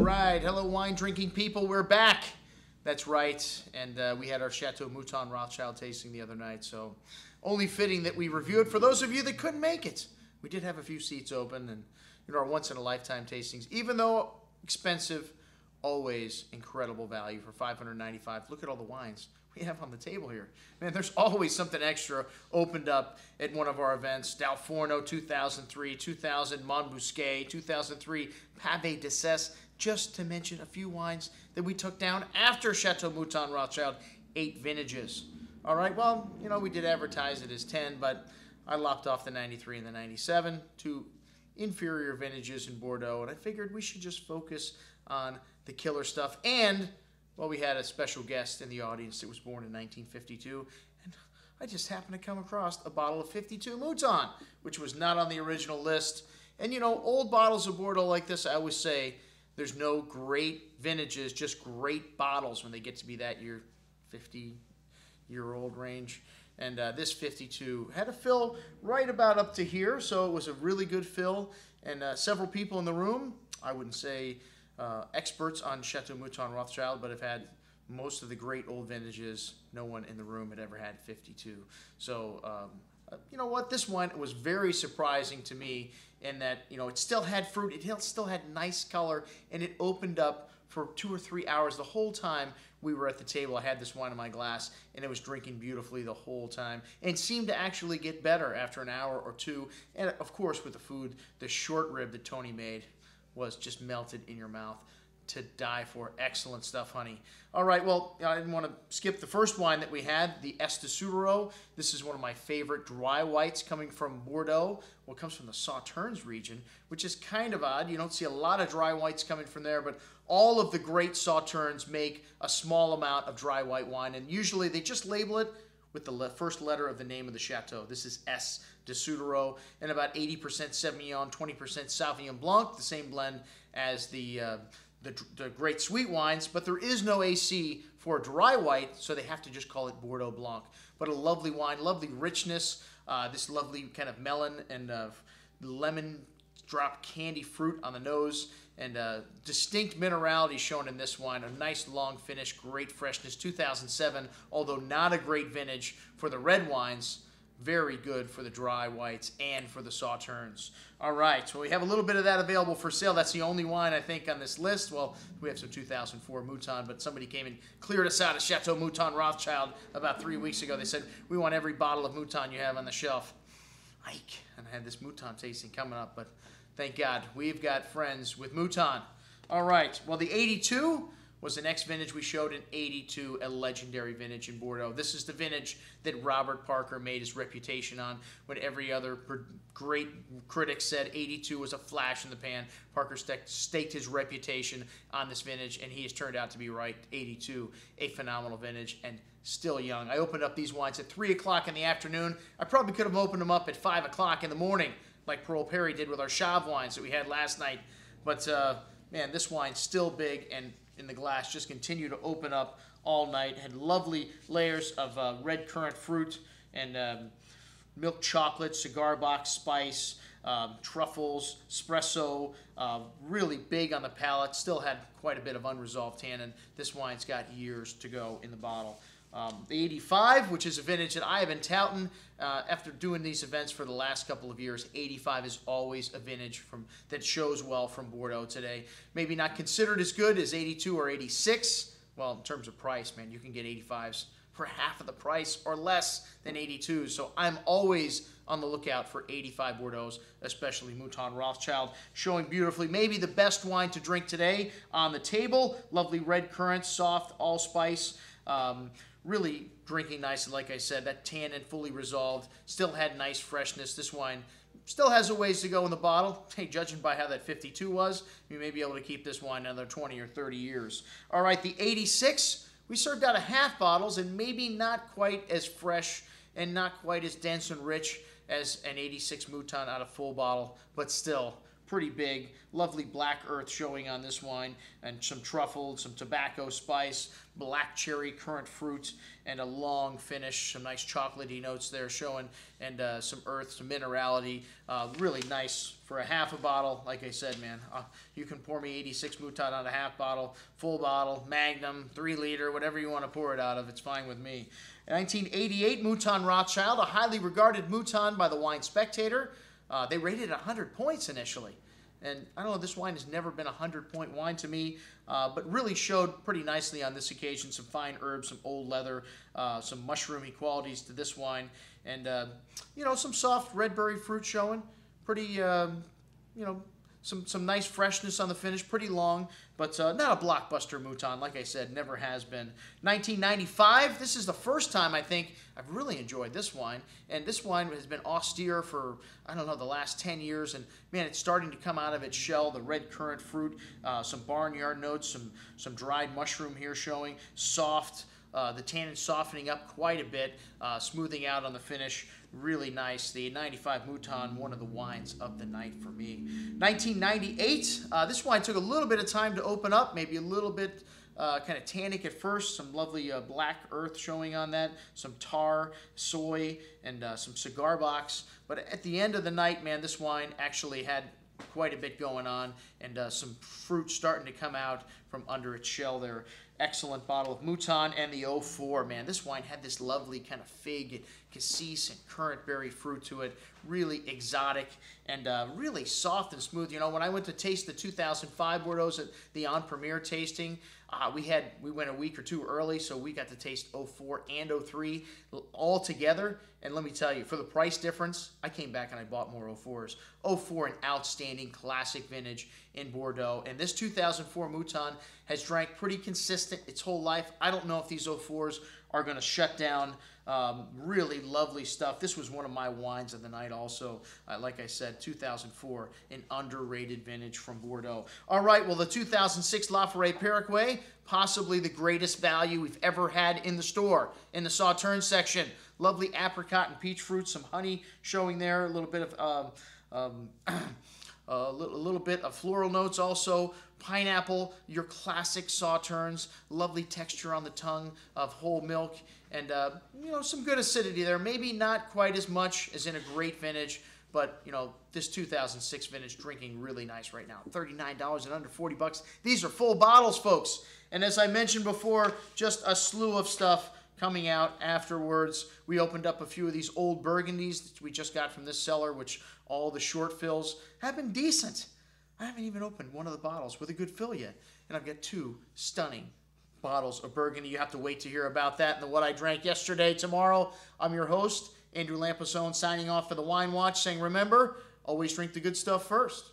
right. Hello, wine-drinking people. We're back. That's right. And we had our Chateau Moutin Rothschild tasting the other night, so only fitting that we review it. For those of you that couldn't make it, we did have a few seats open, and our once-in-a-lifetime tastings, even though expensive, always incredible value for $595. Look at all the wines we have on the table here. Man, there's always something extra opened up at one of our events. Dalforno 2003, 2000 Montbusquet, 2003 Pavé d'Assès, just to mention a few wines that we took down after Chateau Moutin Rothschild, 8 vintages. All right, well, we did advertise it as 10, but I lopped off the 93 and the 97, 2 inferior vintages in Bordeaux, and I figured we should just focus on the killer stuff. And well, we had a special guest in the audience that was born in 1952, and I just happened to come across a bottle of 52 Mouton, which was not on the original list. And old bottles of Bordeaux like this, I always say there's no great vintages, just great bottles when they get to be that 50-year-old range. And this 52 had a fill right about up to here, so it was a really good fill. And several people in the room, I wouldn't say experts on Chateau Moutin Rothschild, but have had most of the great old vintages. No one in the room had ever had 52. So, you know what? This wine was very surprising to me in that, it still had fruit, it still had nice color, and it opened up for 2 or 3 hours. The whole time we were at the table, I had this wine in my glass, and it was drinking beautifully the whole time, and seemed to actually get better after an hour or two. And of course, with the food, the short rib that Tony made was just melted in your mouth to die for. Excellent stuff, honey. All right, well, I didn't want to skip the first wine that we had, the Suduiraut. This is one of my favorite dry whites coming from Bordeaux. Well, it comes from the Sauternes region, which is kind of odd. You don't see a lot of dry whites coming from there, but all of the great Sauternes make a small amount of dry white wine, and usually they just label it with the first letter of the name of the chateau. This is S. de Suduiraut, and about 80% Sauvignon, 20% Sauvignon Blanc, the same blend as the great sweet wines, but there is no AC for dry white, so they have to just call it Bordeaux Blanc. But a lovely wine, lovely richness, this lovely kind of melon and lemon drop candy fruit on the nose, and distinct minerality shown in this wine. A nice long finish, great freshness. 2007, although not a great vintage for the red wines, very good for the dry whites and for the Sauternes. All right, so we have a little bit of that available for sale. That's the only wine, I think, on this list. Well, we have some 2004 Mouton, but somebody came and cleared us out of Chateau Moutin Rothschild about 3 weeks ago. They said, we want every bottle of Mouton you have on the shelf. Ike, and I had this Mouton tasting coming up, but thank God, we've got friends with Mouton. All right, well, the 82 was the next vintage we showed in 82, a legendary vintage in Bordeaux. This is the vintage that Robert Parker made his reputation on when every other great critic said 82 was a flash in the pan. Parker staked his reputation on this vintage, and he has turned out to be right. 82, a phenomenal vintage, and still young. I opened up these wines at 3 o'clock in the afternoon. I probably could have opened them up at 5 o'clock in the morning, like Pearl Perry did with our Chave wines that we had last night. But, man, this wine's still big, and in the glass just continue to open up all night. Had lovely layers of red currant fruit and milk chocolate, cigar box spice, truffles, espresso, really big on the palate. Still had quite a bit of unresolved tannin. This wine's got years to go in the bottle. The 85, which is a vintage that I have been touting after doing these events for the last couple of years. 85 is always a vintage that shows well from Bordeaux today. Maybe not considered as good as 82 or 86. Well, in terms of price, man, you can get 85s for half of the price or less than 82s. So I'm always on the lookout for 85 Bordeaux, especially Moutin Rothschild, showing beautifully. Maybe the best wine to drink today on the table. Lovely red currant, soft allspice. Really drinking nice, and like I said, that tannin fully resolved, still had nice freshness. This wine still has a ways to go in the bottle. Hey, judging by how that 52 was, you may be able to keep this wine another 20 or 30 years. All right, the 86, we served out of half bottles, and maybe not quite as fresh and not quite as dense and rich as an 86 Mouton out of full bottle, but still pretty big. Lovely black earth showing on this wine, and some truffle, some tobacco spice, black cherry, currant fruit, and a long finish. Some nice chocolatey notes there showing, and some earth, some minerality. Really nice for a half a bottle. Like I said, man, you can pour me 86 Mouton on a half bottle, full bottle, Magnum, 3 liter, whatever you want to pour it out of. It's fine with me. 1988 Moutin Rothschild, a highly regarded Mouton by the Wine Spectator. They rated it 100 points initially. And I don't know, this wine has never been a 100-point wine to me, but really showed pretty nicely on this occasion. Some fine herbs, some old leather, some mushroomy qualities to this wine. And, you know, some soft red berry fruit showing. Pretty, you know, some nice freshness on the finish, pretty long, but not a blockbuster Mouton, like I said, never has been. 1995, this is the first time I think I've really enjoyed this wine, and this wine has been austere for, I don't know, the last 10 years, and man, it's starting to come out of its shell, the red currant fruit, some barnyard notes, some dried mushroom here showing, soft, the tannin softening up quite a bit, smoothing out on the finish. Really nice. The 95 Mouton, one of the wines of the night for me. 1998, this wine took a little bit of time to open up, maybe a little bit kind of tannic at first. Some lovely black earth showing on that, some tar, soy, and some cigar box. But at the end of the night, man, this wine actually had quite a bit going on, and some fruit starting to come out from under its shell there. Excellent bottle of Mouton, and the 04, man. This wine had this lovely kind of fig, cassis, and currant berry fruit to it. Really exotic and really soft and smooth. You know, when I went to taste the 2005 Bordeaux at the On Premier tasting, we went a week or two early, so we got to taste 04 and 03 all together. And let me tell you, for the price difference, I came back and I bought more 04s. 04, an outstanding classic vintage in Bordeaux. And this 2004 Mouton has drank pretty consistent its whole life. I don't know if these 04s are going to shut down. Really lovely stuff. This was one of my wines of the night also. Like I said, 2004, an underrated vintage from Bordeaux. All right, well, the 2006 Lafaurie Peyraquey, possibly the greatest value we've ever had in the store, in the Sauternes section. Lovely apricot and peach fruit, some honey showing there, a little bit of a little bit of floral notes also, pineapple, your classic Sauternes, lovely texture on the tongue of whole milk, and you know, some good acidity there. Maybe not quite as much as in a great vintage, but you know, this 2006 vintage drinking really nice right now. $39 and under 40 bucks. These are full bottles, folks. And as I mentioned before, just a slew of stuff coming out afterwards. We opened up a few of these old Burgundies that we just got from this cellar, which all the short fills have been decent. I haven't even opened one of the bottles with a good fill yet. And I've got 2 stunning bottles of Burgundy. You have to wait to hear about that and the What I Drank Yesterday tomorrow. I'm your host, Andrew Lamposone, signing off for the Wine Watch, saying remember, always drink the good stuff first.